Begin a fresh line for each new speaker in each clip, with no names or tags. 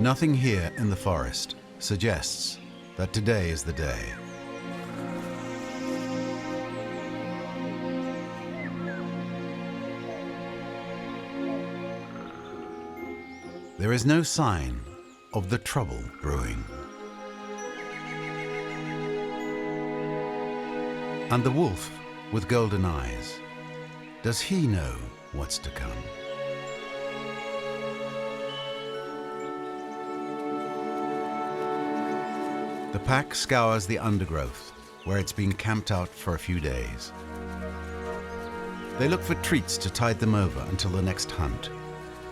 Nothing here in the forest suggests that today is the day. There is no sign of the trouble brewing. And the wolf with golden eyes, does he know what's to come? The pack scours the undergrowth, where it's been camped out for a few days. They look for treats to tide them over until the next hunt,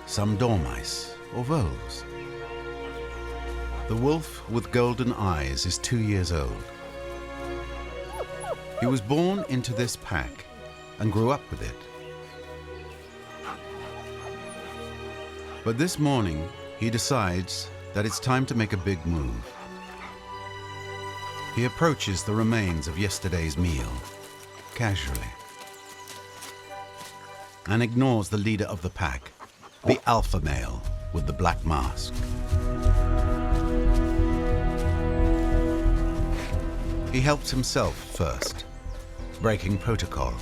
some dormice or voles. The wolf with golden eyes is 2 years old. He was born into this pack and grew up with it. But this morning, he decides that it's time to make a big move. He approaches the remains of yesterday's meal, casually, and ignores the leader of the pack, the alpha male with the black mask. He helps himself first, breaking protocol.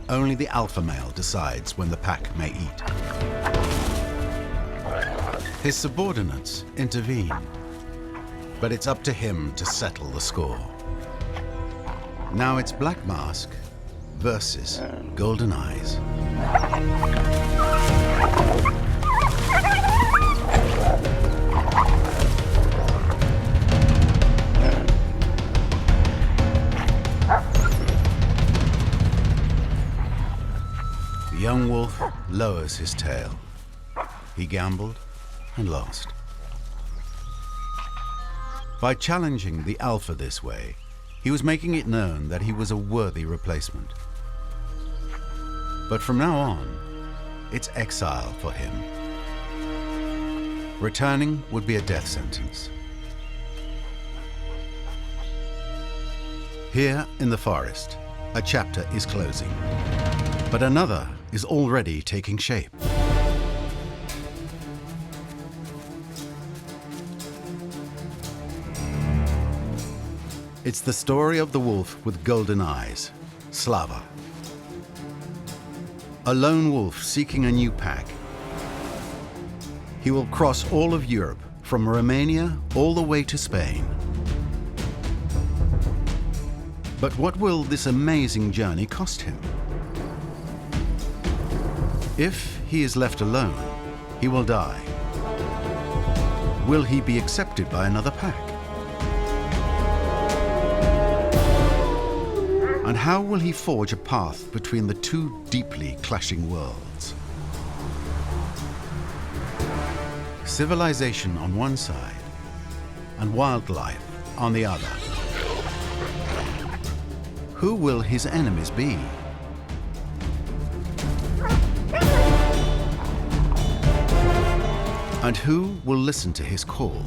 Only the alpha male decides when the pack may eat. His subordinates intervene, but it's up to him to settle the score. Now it's Black Mask versus Golden Eyes. The young wolf lowers his tail. He gambled and lost. By challenging the alpha this way, he was making it known that he was a worthy replacement. But from now on, it's exile for him. Returning would be a death sentence. Here in the forest, a chapter is closing, but another is already taking shape. It's the story of the wolf with golden eyes, Slava. A lone wolf seeking a new pack. He will cross all of Europe, from Romania all the way to Spain. But what will this amazing journey cost him? If he is left alone, he will die. Will he be accepted by another pack? And how will he forge a path between the two deeply clashing worlds? Civilization on one side, and wildlife on the other. Who will his enemies be? And who will listen to his call?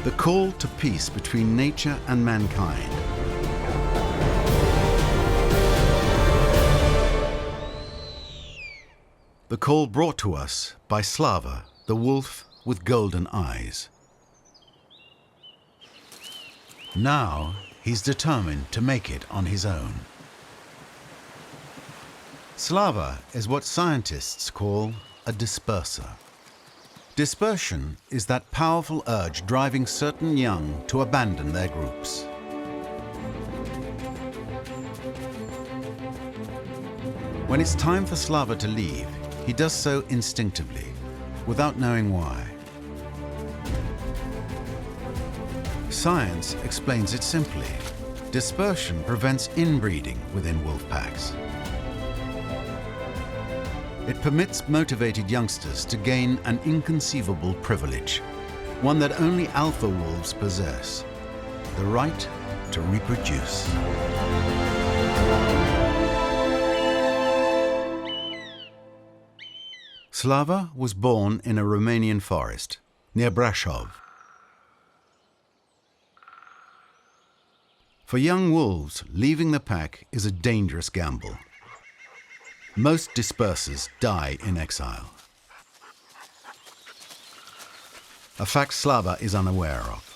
The call to peace between nature and mankind. The call brought to us by Slava, the wolf with golden eyes. Now he's determined to make it on his own. Slava is what scientists call a disperser. Dispersion is that powerful urge driving certain young to abandon their groups. When it's time for Slava to leave, he does so instinctively, without knowing why. Science explains it simply. Dispersion prevents inbreeding within wolf packs. It permits motivated youngsters to gain an inconceivable privilege, one that only alpha wolves possess: the right to reproduce. Slava was born in a Romanian forest near Brașov. For young wolves, leaving the pack is a dangerous gamble. Most dispersers die in exile. A fact Slava is unaware of.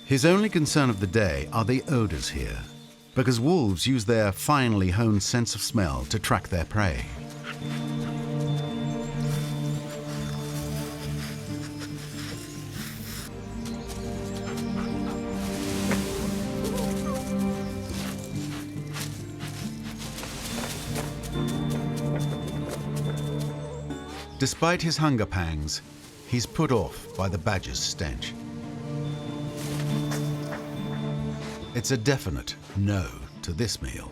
His only concern of the day are the odors here, because wolves use their finely honed sense of smell to track their prey. Despite his hunger pangs, he's put off by the badger's stench. It's a definite no to this meal.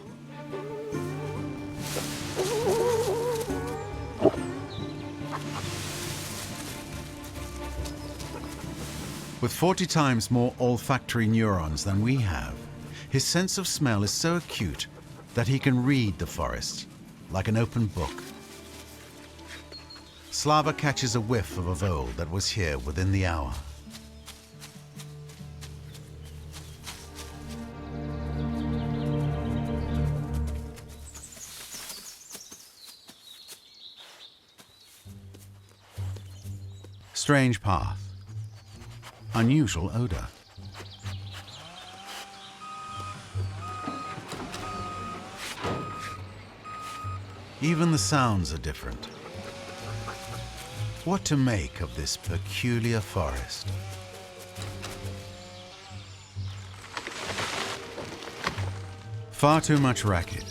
With 40 times more olfactory neurons than we have, his sense of smell is so acute that he can read the forest like an open book. Slava catches a whiff of a vole that was here within the hour. Strange path. Unusual odor. Even the sounds are different. What to make of this peculiar forest? Far too much racket.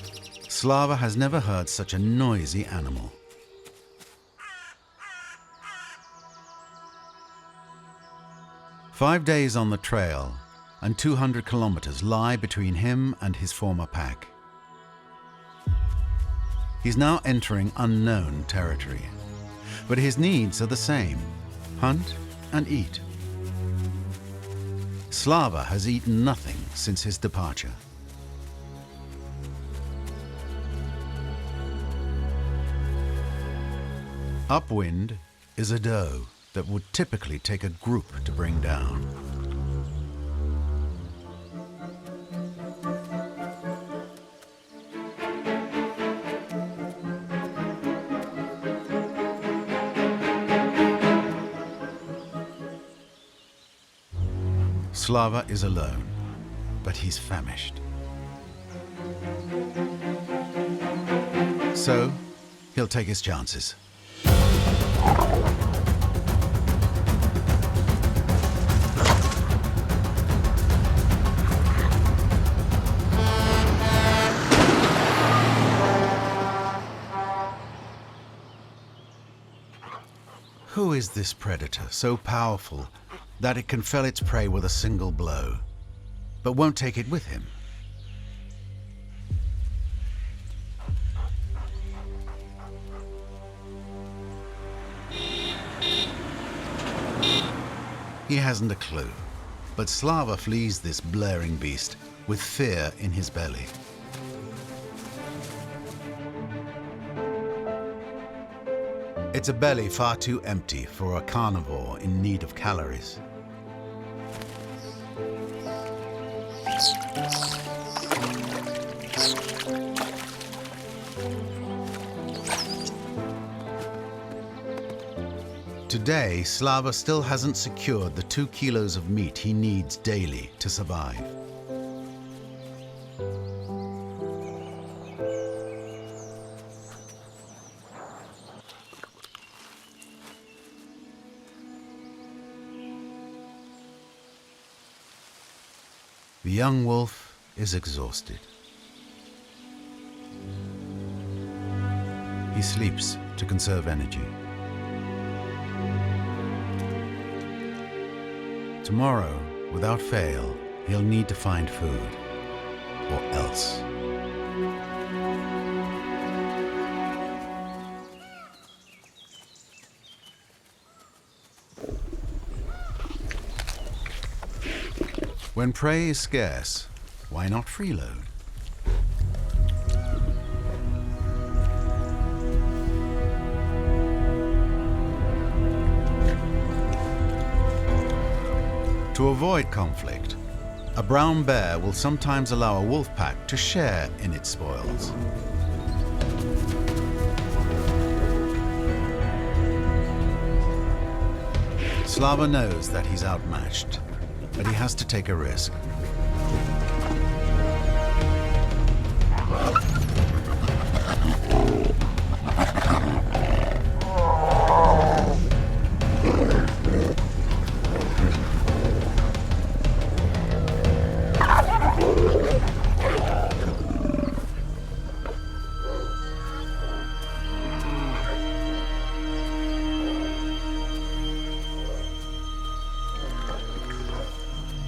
Slava has never heard such a noisy animal. "5 days on the trail and 200 kilometers lie between him and his former pack. He's now entering unknown territory, but his needs are the same: hunt and eat. Slava has eaten nothing since his departure. Upwind is a doe that would typically take a group to bring down. Slava is alone, but he's famished. So, he'll take his chances. Who is this predator so powerful that it can fell its prey with a single blow, but won't take it with him? He hasn't a clue, but Slava flees this blaring beast with fear in his belly. It's a belly far too empty for a carnivore in need of calories. Today, Slava still hasn't secured the 2 kilos of meat he needs daily to survive. The young wolf is exhausted. He sleeps to conserve energy. Tomorrow, without fail, he'll need to find food, or else. When prey is scarce, why not freeload? To avoid conflict, a brown bear will sometimes allow a wolf pack to share in its spoils. Slava knows that he's outmatched, but he has to take a risk.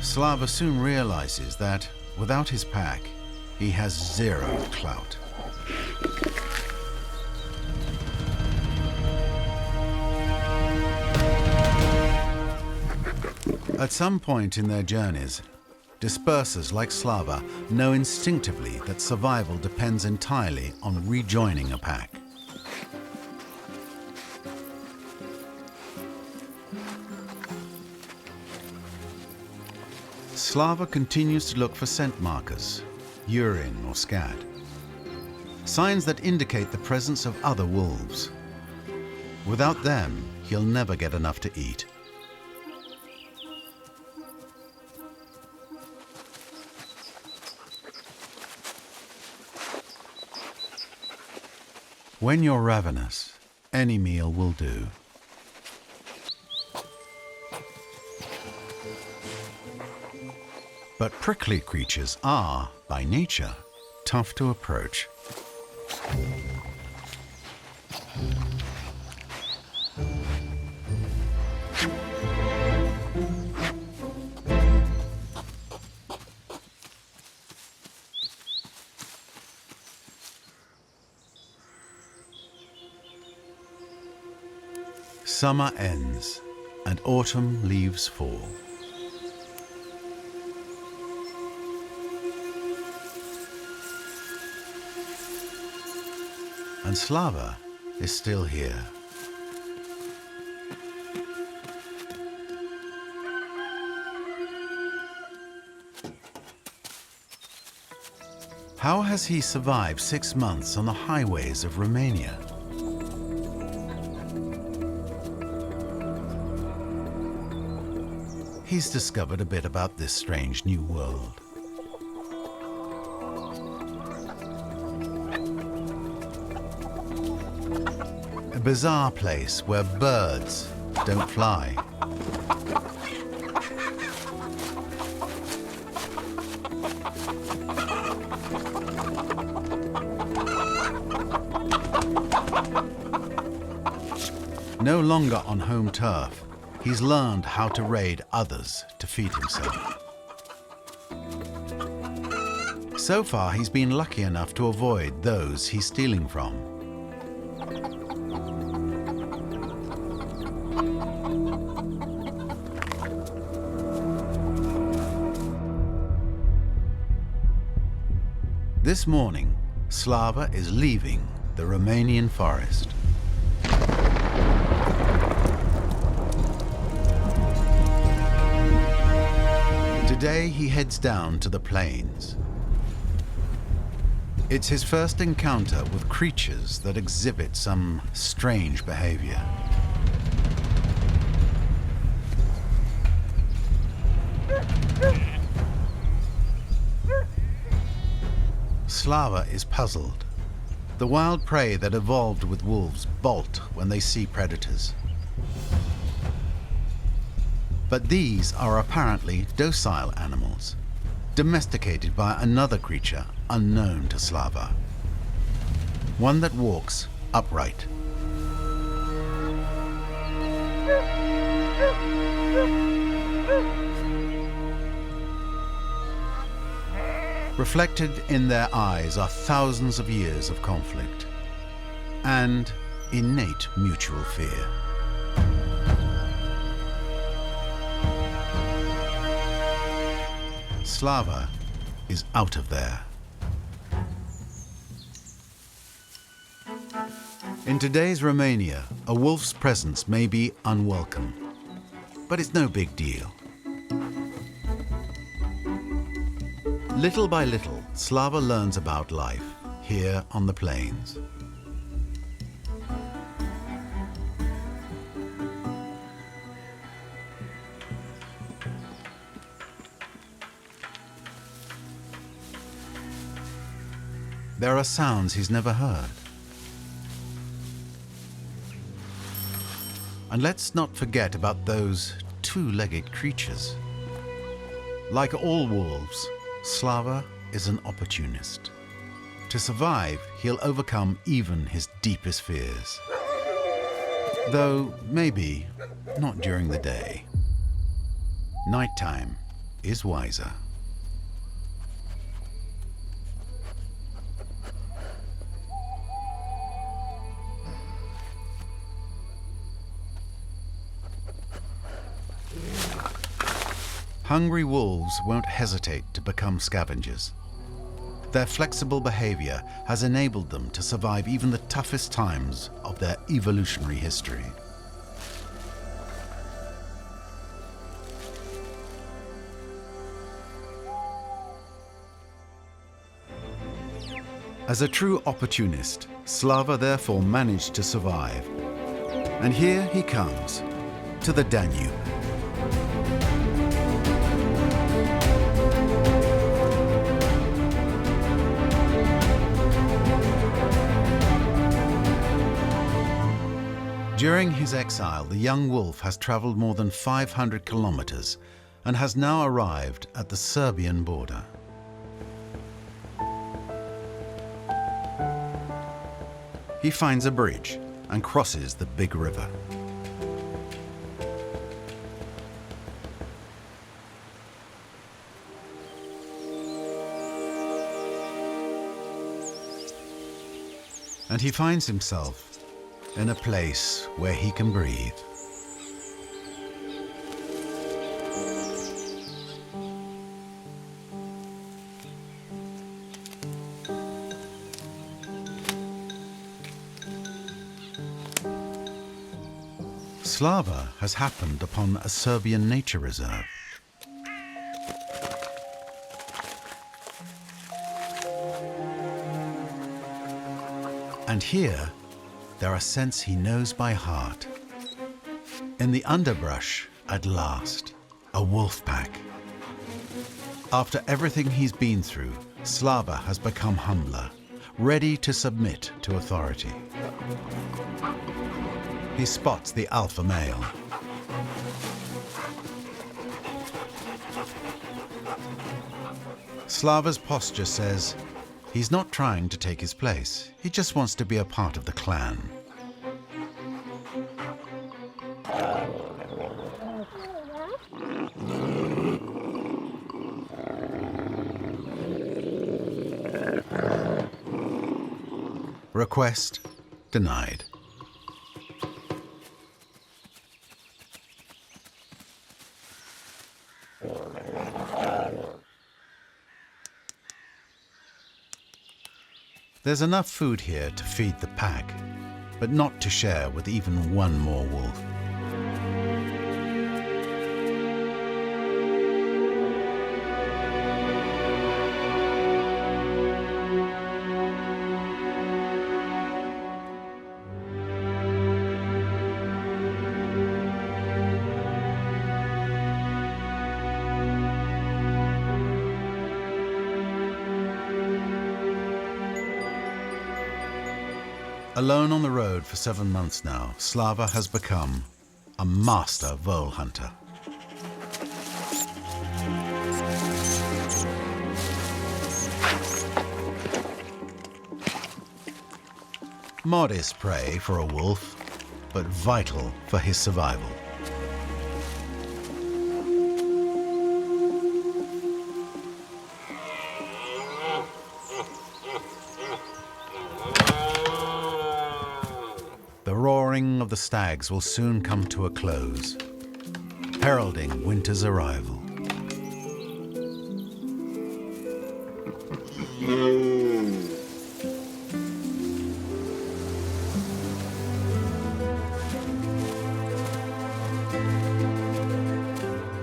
Slava soon realizes that, without his pack, he has zero clout. At some point in their journeys, dispersers like Slava know instinctively that survival depends entirely on rejoining a pack. Slava continues to look for scent markers, urine or scat, signs that indicate the presence of other wolves. Without them, he'll never get enough to eat. When you're ravenous, any meal will do. But prickly creatures are, by nature, tough to approach. Summer ends and autumn leaves fall. And Slava is still here. How has he survived 6 months on the highways of Romania? He's discovered a bit about this strange new world. A bizarre place where birds don't fly. No longer on home turf, he's learned how to raid others to feed himself. So far, he's been lucky enough to avoid those he's stealing from. This morning, Slava is leaving the Romanian forest. Today he heads down to the plains. It's his first encounter with creatures that exhibit some strange behavior. Slava is puzzled. The wild prey that evolved with wolves bolt when they see predators. But these are apparently docile animals, domesticated by another creature unknown to Slava. One that walks upright. Reflected in their eyes are thousands of years of conflict and innate mutual fear. Slava is out of there. In today's Romania, a wolf's presence may be unwelcome, but it's no big deal. Little by little, Slava learns about life here on the plains. there are sounds he's never heard. And let's not forget about those two-legged creatures. Like all wolves, Slava is an opportunist. To survive, he'll overcome even his deepest fears. Though maybe not during the day. Nighttime is wiser. Hungry wolves won't hesitate to become scavengers. Their flexible behavior has enabled them to survive even the toughest times of their evolutionary history. As a true opportunist, Slava therefore managed to survive. And here he comes, to the Danube. During his exile, the young wolf has traveled more than 500 kilometers and has now arrived at the Serbian border. He finds a bridge and crosses the big river. And he finds himself in a place where he can breathe. Slava has happened upon a Serbian nature reserve. And here, there are scents he knows by heart. In the underbrush, at last, a wolf pack. After everything he's been through, Slava has become humbler, ready to submit to authority. He spots the alpha male. Slava's posture says, he's not trying to take his place. He just wants to be a part of the clan. Request denied. There's enough food here to feed the pack, but not to share with even one more wolf. Alone on the road for 7 months now, Slava has become a master vole hunter. Modest prey for a wolf, but vital for his survival. The roaring of the stags will soon come to a close, heralding winter's arrival.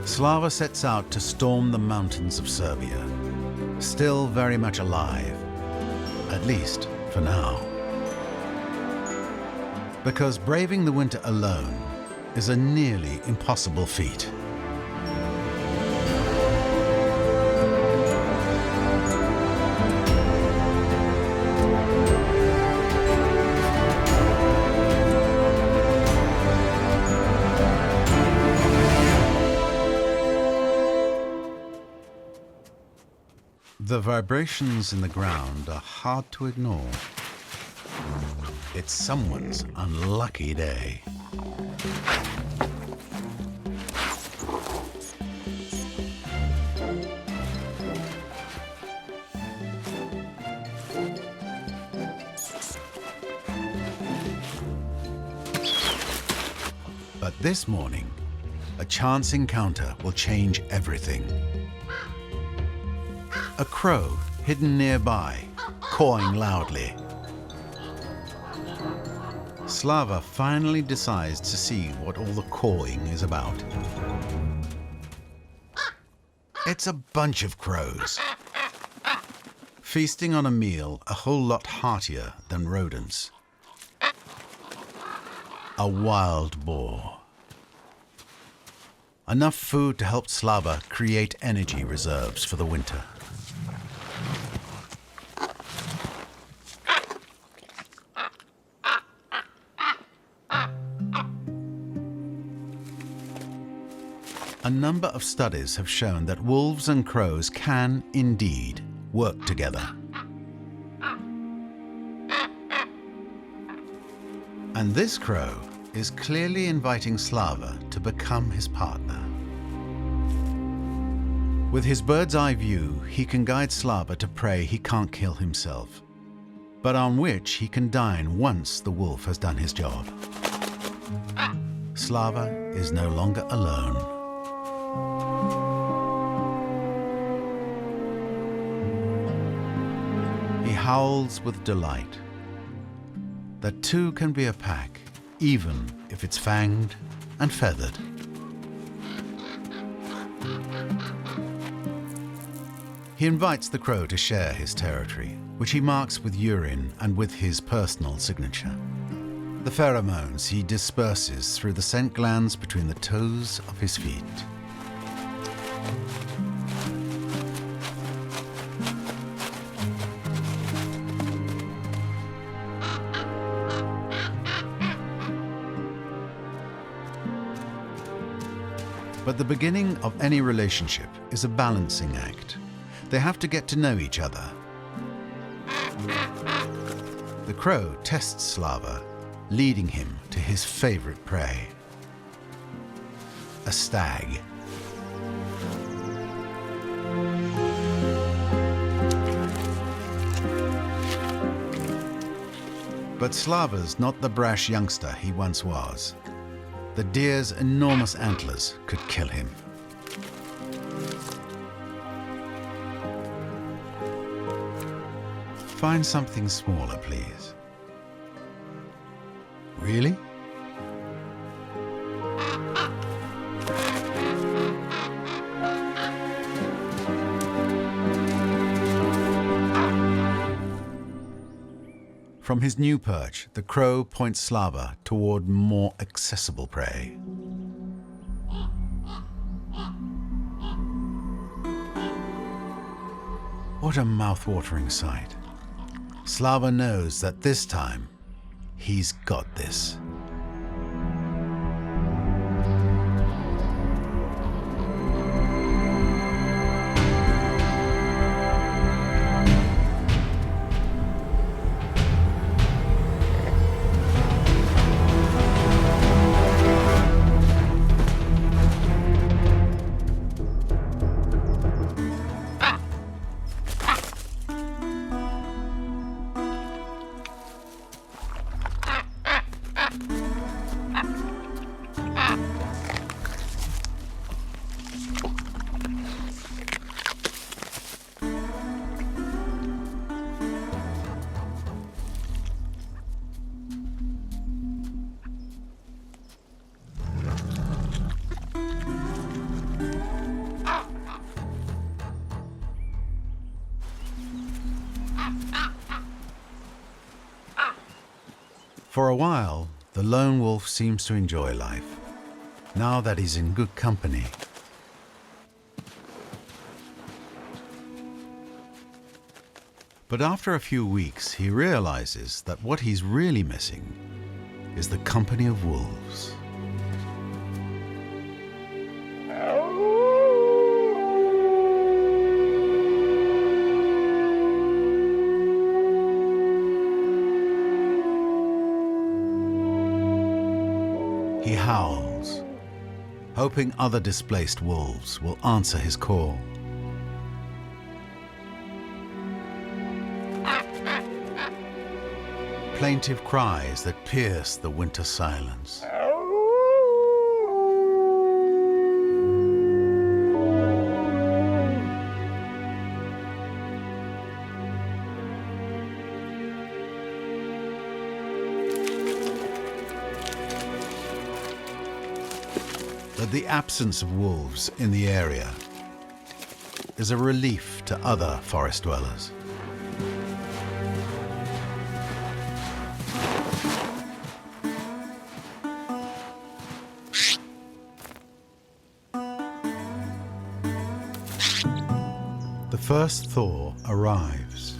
Slava sets out to storm the mountains of Serbia, still very much alive, at least for now. Because braving the winter alone is a nearly impossible feat. The vibrations in the ground are hard to ignore. It's someone's unlucky day. But this morning, a chance encounter will change everything. A crow hidden nearby, cawing loudly. Slava finally decides to see what all the cawing is about. It's a bunch of crows, feasting on a meal a whole lot heartier than rodents. A wild boar. Enough food to help Slava create energy reserves for the winter. A number of studies have shown that wolves and crows can, indeed, work together. And this crow is clearly inviting Slava to become his partner. With his bird's-eye view, he can guide Slava to prey he can't kill himself, but on which he can dine once the wolf has done his job. Slava is no longer alone. He howls with delight that two can be a pack, even if it's fanged and feathered. He invites the crow to share his territory, which he marks with urine and with his personal signature. The pheromones he disperses through the scent glands between the toes of his feet. But the beginning of any relationship is a balancing act. They have to get to know each other. The crow tests Slava, leading him to his favorite prey, a stag. But Slava's not the brash youngster he once was. The deer's enormous antlers could kill him. Find something smaller, please. Really? From his new perch, the crow points Slava toward more accessible prey. What a mouth-watering sight. Slava knows that this time, he's got this. For a while, the lone wolf seems to enjoy life, now that he's in good company. But after a few weeks, he realizes that what he's really missing is the company of wolves. He howls, hoping other displaced wolves will answer his call. Plaintive cries that pierce the winter silence. But the absence of wolves in the area is a relief to other forest dwellers. The first thaw arrives.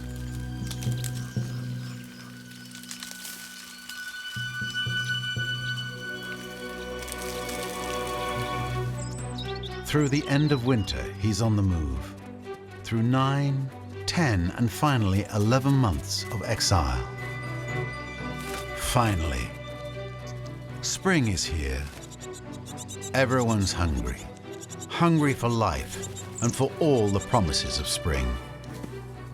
Through the end of winter, he's on the move. Through 9, 10, and finally 11 months of exile. Finally, spring is here. Everyone's hungry. Hungry for life and for all the promises of spring.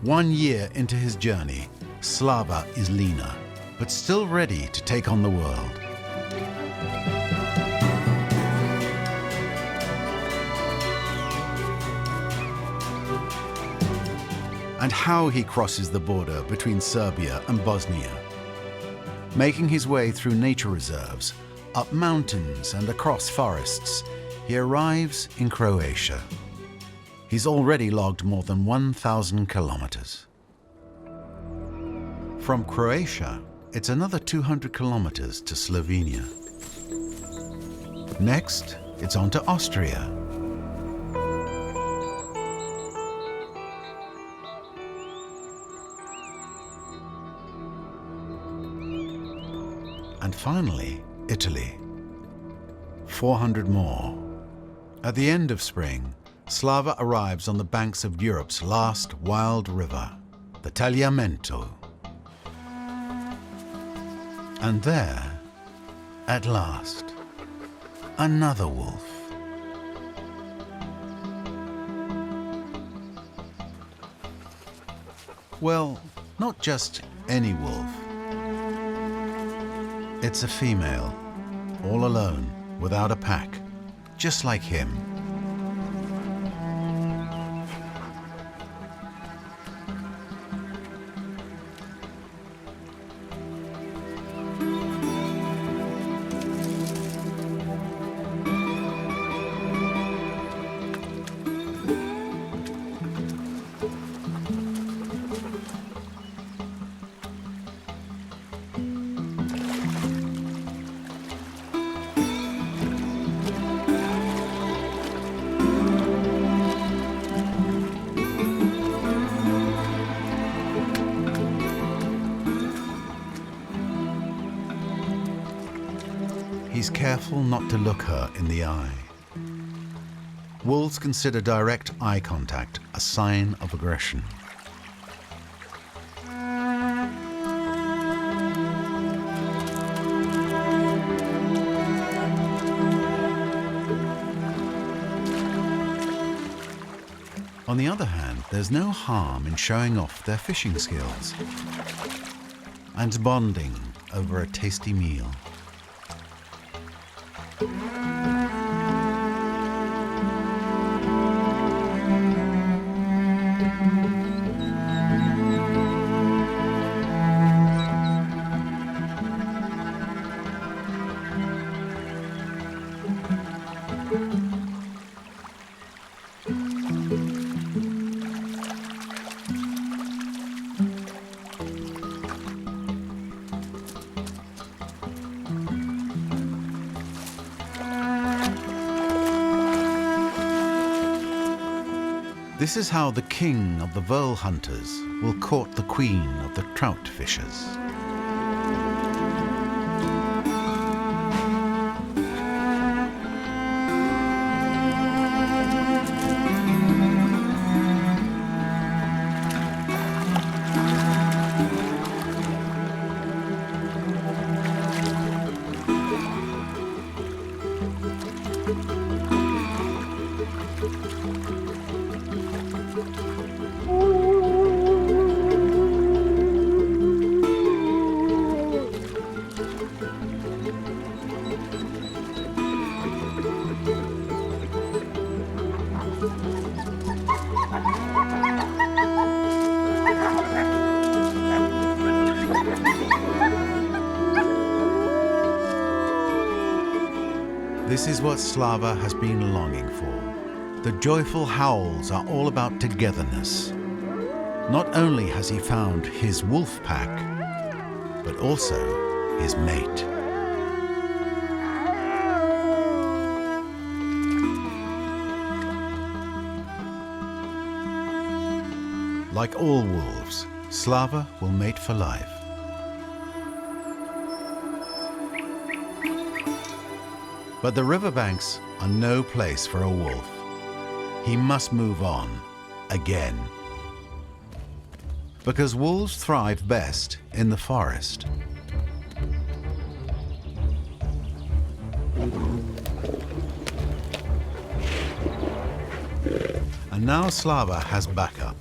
1 year into his journey, Slava is leaner, but still ready to take on the world. And how he crosses the border between Serbia and Bosnia. Making his way through nature reserves, up mountains and across forests, he arrives in Croatia. He's already logged more than 1,000 kilometers. From Croatia, it's another 200 kilometers to Slovenia. Next, it's on to Austria. And finally, Italy. 400 more. At the end of spring, Slava arrives on the banks of Europe's last wild river, the Tagliamento. And there, at last, another wolf. Well, not just any wolf. It's a female, all alone, without a pack, just like him. He's careful not to look her in the eye. Wolves consider direct eye contact a sign of aggression. On the other hand, there's no harm in showing off their fishing skills and bonding over a tasty meal. This is how the king of the vole hunters will court the queen of the trout fishers. This is what Slava has been longing for. The joyful howls are all about togetherness. Not only has he found his wolf pack, but also his mate. Like all wolves, Slava will mate for life. But the riverbanks are no place for a wolf. He must move on, again. Because wolves thrive best in the forest. And now Slava has backup.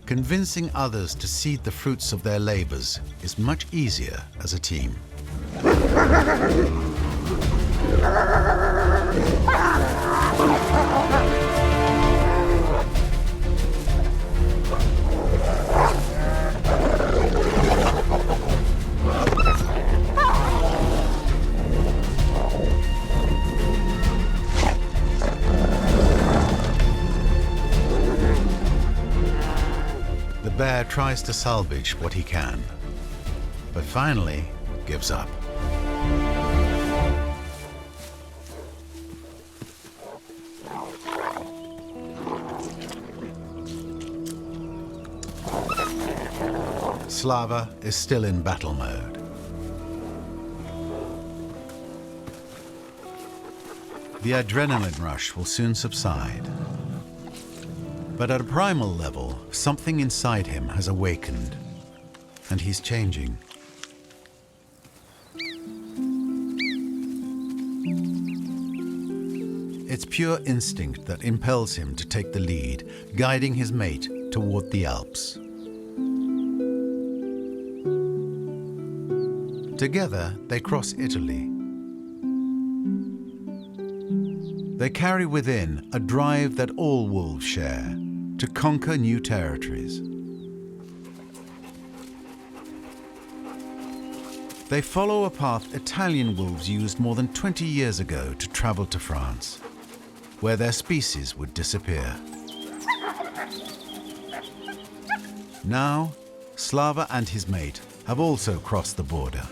Convincing others to cede the fruits of their labors is much easier as a team. The bear tries to salvage what he can, but finally gives up. Slava is still in battle mode. The adrenaline rush will soon subside. But at a primal level, something inside him has awakened, and he's changing. It's pure instinct that impels him to take the lead, guiding his mate toward the Alps. Together, they cross Italy. They carry within a drive that all wolves share, to conquer new territories. They follow a path Italian wolves used more than 20 years ago to travel to France, where their species would disappear. Now, Slava and his mate have also crossed the border.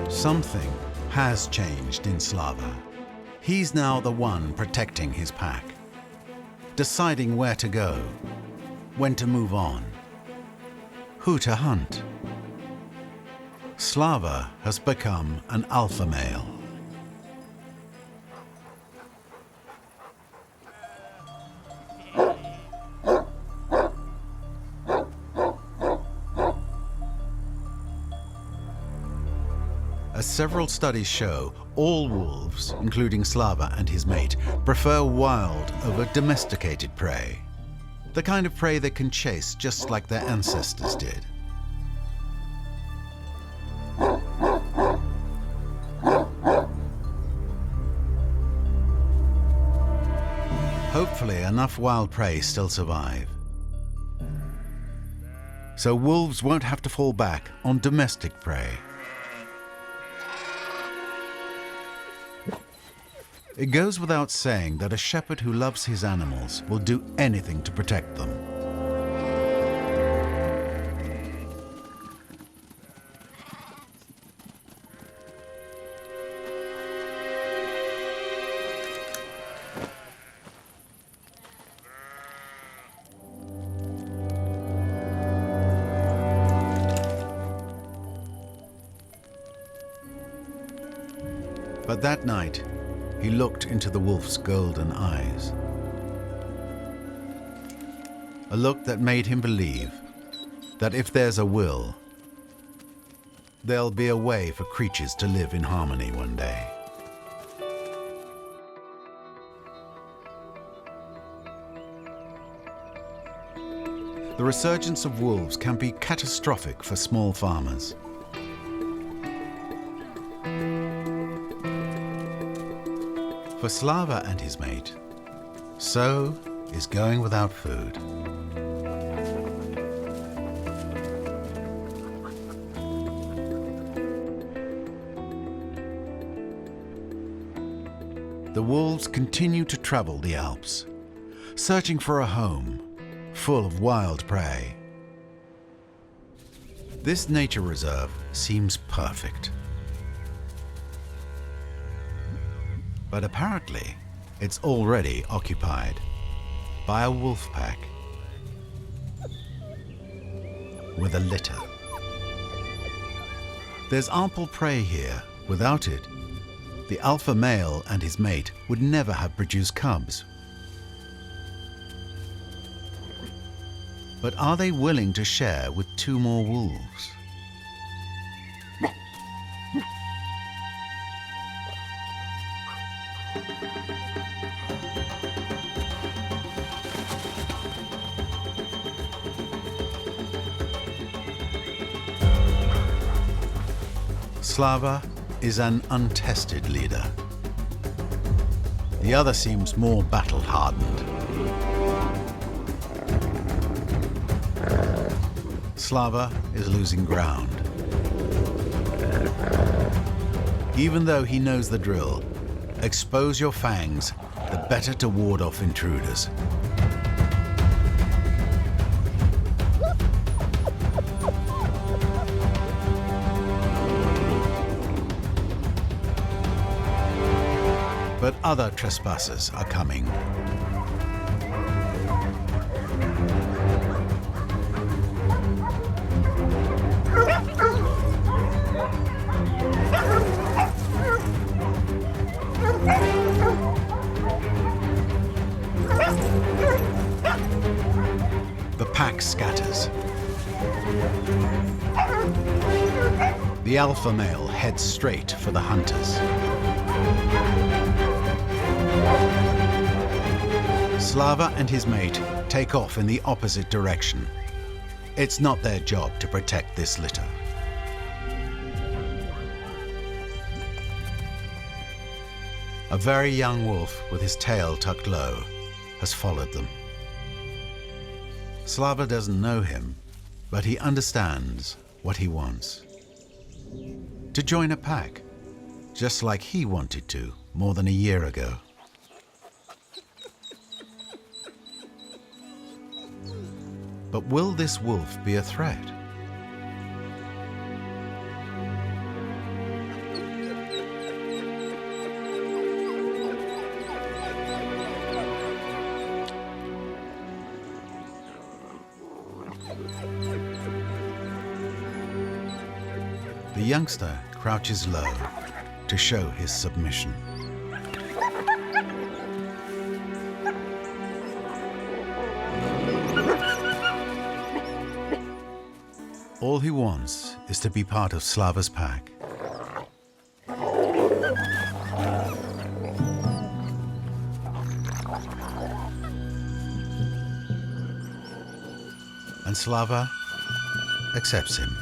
Something has changed in Slava. He's now the one protecting his pack, deciding where to go, when to move on, who to hunt. Slava has become an alpha male. As several studies show, all wolves, including Slava and his mate, prefer wild over domesticated prey. The kind of prey they can chase just like their ancestors did. Hopefully, enough wild prey still survive. So wolves won't have to fall back on domestic prey. It goes without saying that a shepherd who loves his animals will do anything to protect them. But that night, he looked into the wolf's golden eyes. A look that made him believe that if there's a will, there'll be a way for creatures to live in harmony one day. The the resurgence of wolves can be catastrophic for small farmers. For Slava and his mate, so is going without food. The wolves continue to travel the Alps, searching for a home full of wild prey. This nature reserve seems perfect. But apparently, it's already occupied by a wolf pack with a litter. There's ample prey here. Without it, the alpha male and his mate would never have produced cubs. But are they willing to share with two more wolves? Slava is an untested leader. The other seems more battle-hardened. Slava is losing ground. Even though he knows the drill, expose your fangs, the better to ward off intruders. But other trespassers are coming. The pack scatters. The alpha male heads straight for the hunters. Slava and his mate take off in the opposite direction. It's not their job to protect this litter. A very young wolf with his tail tucked low has followed them. Slava doesn't know him, but he understands what he wants. To join a pack, just like he wanted to more than a year ago. But will this wolf be a threat? The youngster crouches low to show his submission. All he wants is to be part of Slava's pack. And Slava accepts him.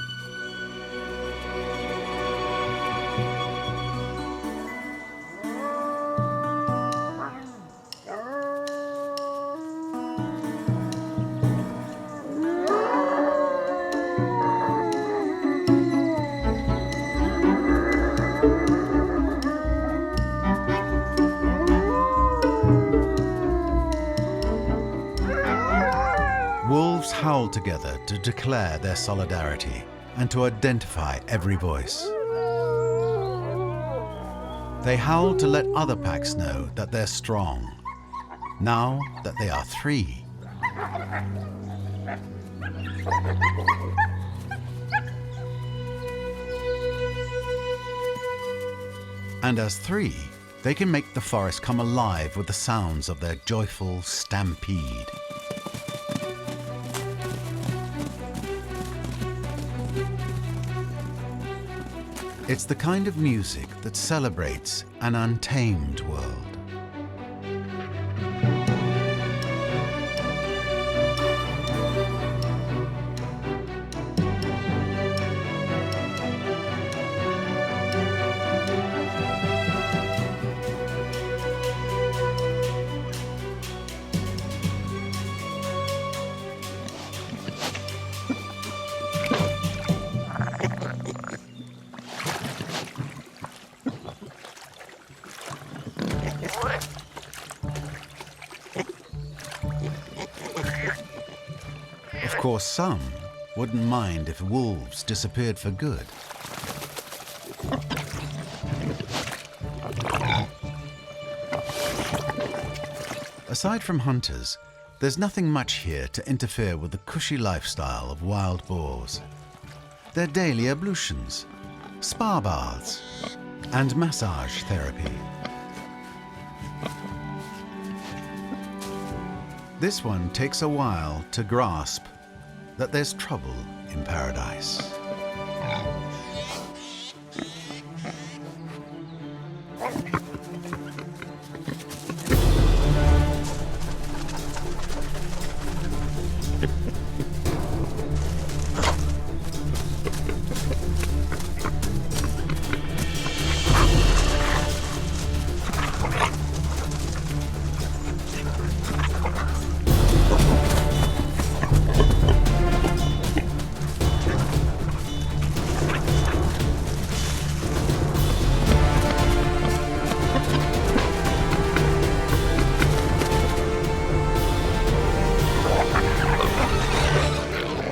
Wolves howl together to declare their solidarity and to identify every voice. They howl to let other packs know that they're strong, now that they are three. And as three, they can make the forest come alive with the sounds of their joyful stampede. It's the kind of music that celebrates an untamed world. course, some wouldn't mind if wolves disappeared for good. Aside from hunters, there's nothing much here to interfere with the cushy lifestyle of wild boars. Their daily ablutions, spa baths, and massage therapy. This one takes a while to grasp that there's trouble in paradise.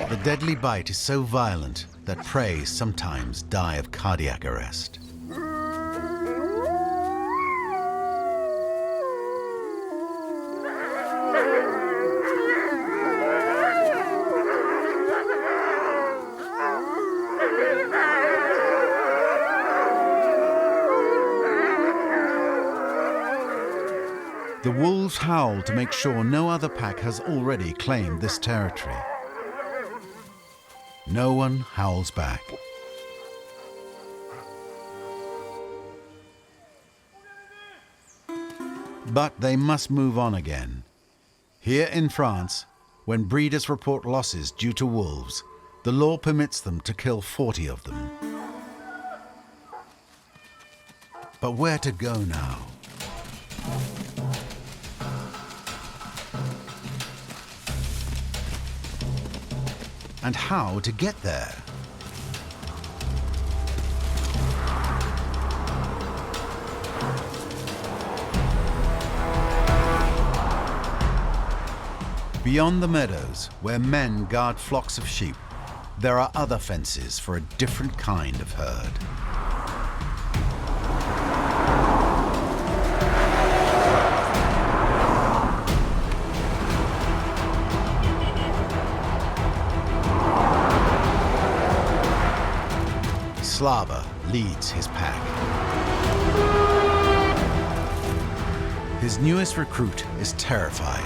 The deadly bite is so violent that prey sometimes die of cardiac arrest. The wolves howl to make sure no other pack has already claimed this territory. No one howls back. But they must move on again. Here in France, when breeders report losses due to wolves, the law permits them to kill 40 of them. But where to go now? And how to get there? Beyond the meadows, where men guard flocks of sheep, there are other fences for a different kind of herd. Slava leads his pack. His newest recruit is terrified.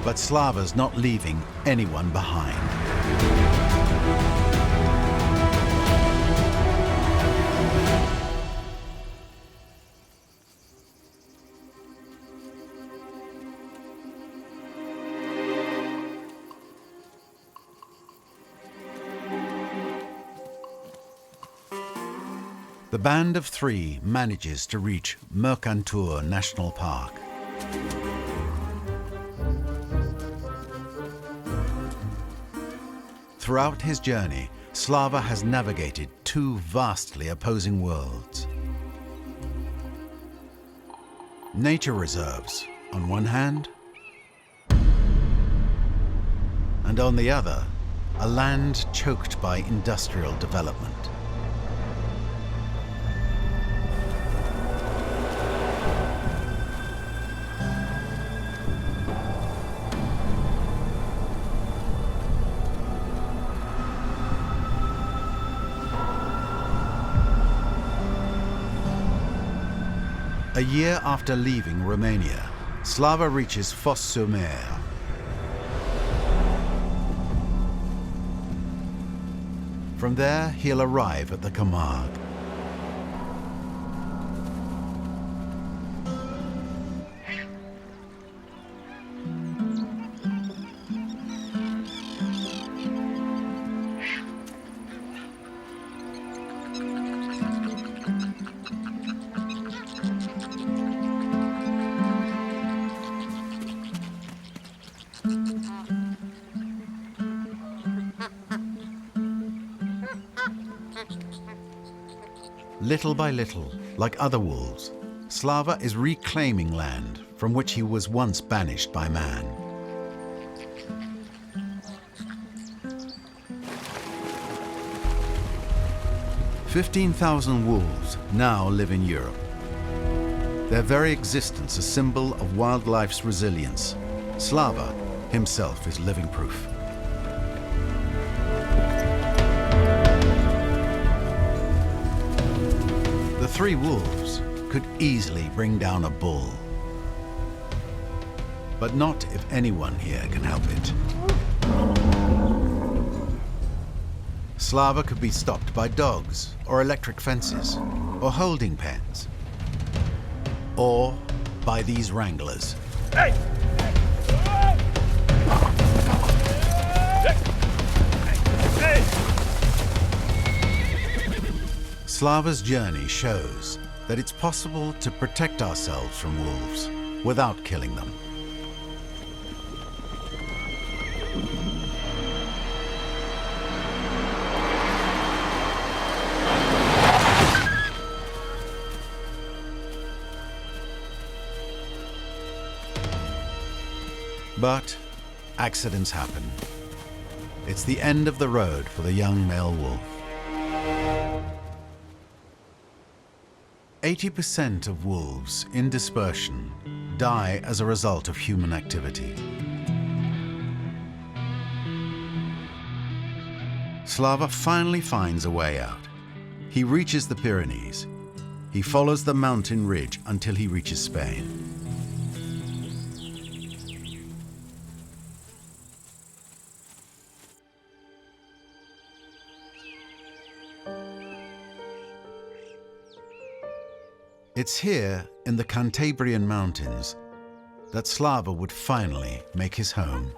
But Slava's not leaving anyone behind. The band of three manages to reach Mercantour National Park. Throughout his journey, Slava has navigated two vastly opposing worlds. Nature reserves, on one hand, and on the other, a land choked by industrial development. A year after leaving Romania, Slava reaches Fos-sur-Mer. From there, he'll arrive at the Camargue. Little by little, like other wolves, Slava is reclaiming land from which he was once banished by man. "15,000 wolves now live in Europe. Their very existence a symbol of wildlife's resilience. Slava himself is living proof." The three wolves could easily bring down a bull. But not if anyone here can help it. Slava could be stopped by dogs, or electric fences, or holding pens, or by these wranglers. Hey! Hey! Slava's journey shows that it's possible to protect ourselves from wolves without killing them. But accidents happen. It's the end of the road for the young male wolf. 80% of wolves in dispersion die as a result of human activity. Slava finally finds a way out. He reaches the Pyrenees. He follows the mountain ridge until he reaches Spain. It's here in the Cantabrian Mountains that Slava would finally make his home.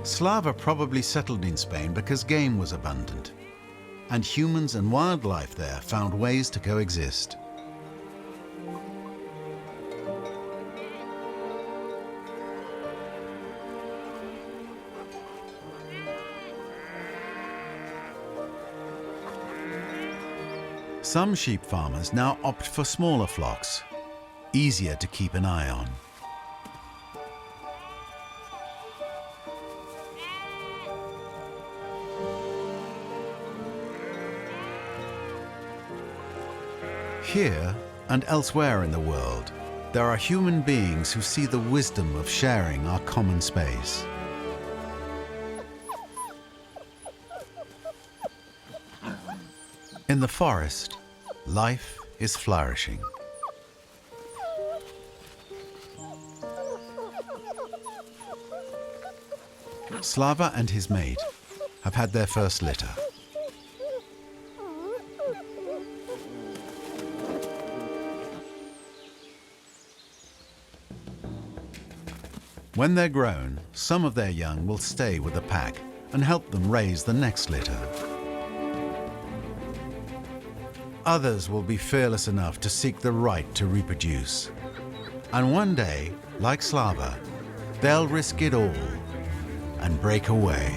Slava probably settled in Spain because game was abundant, and humans and wildlife there found ways to coexist. Some sheep farmers now opt for smaller flocks, easier to keep an eye on. Here and elsewhere in the world, there are human beings who see the wisdom of sharing our common space. In the forest, life is flourishing. Slava and his mate have had their first litter. When they're grown, some of their young will stay with the pack and help them raise the next litter. Others will be fearless enough to seek the right to reproduce. And one day, like Slava, they'll risk it all and break away.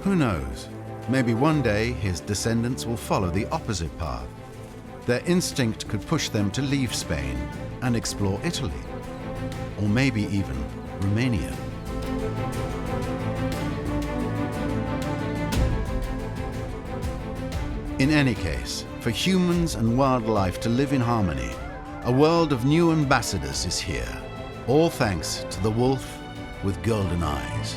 Who knows? Maybe one day his descendants will follow the opposite path. Their instinct could push them to leave Spain and explore Italy, or maybe even Romania. In any case, for humans and wildlife to live in harmony, a world of new ambassadors is here, all thanks to the wolf with golden eyes.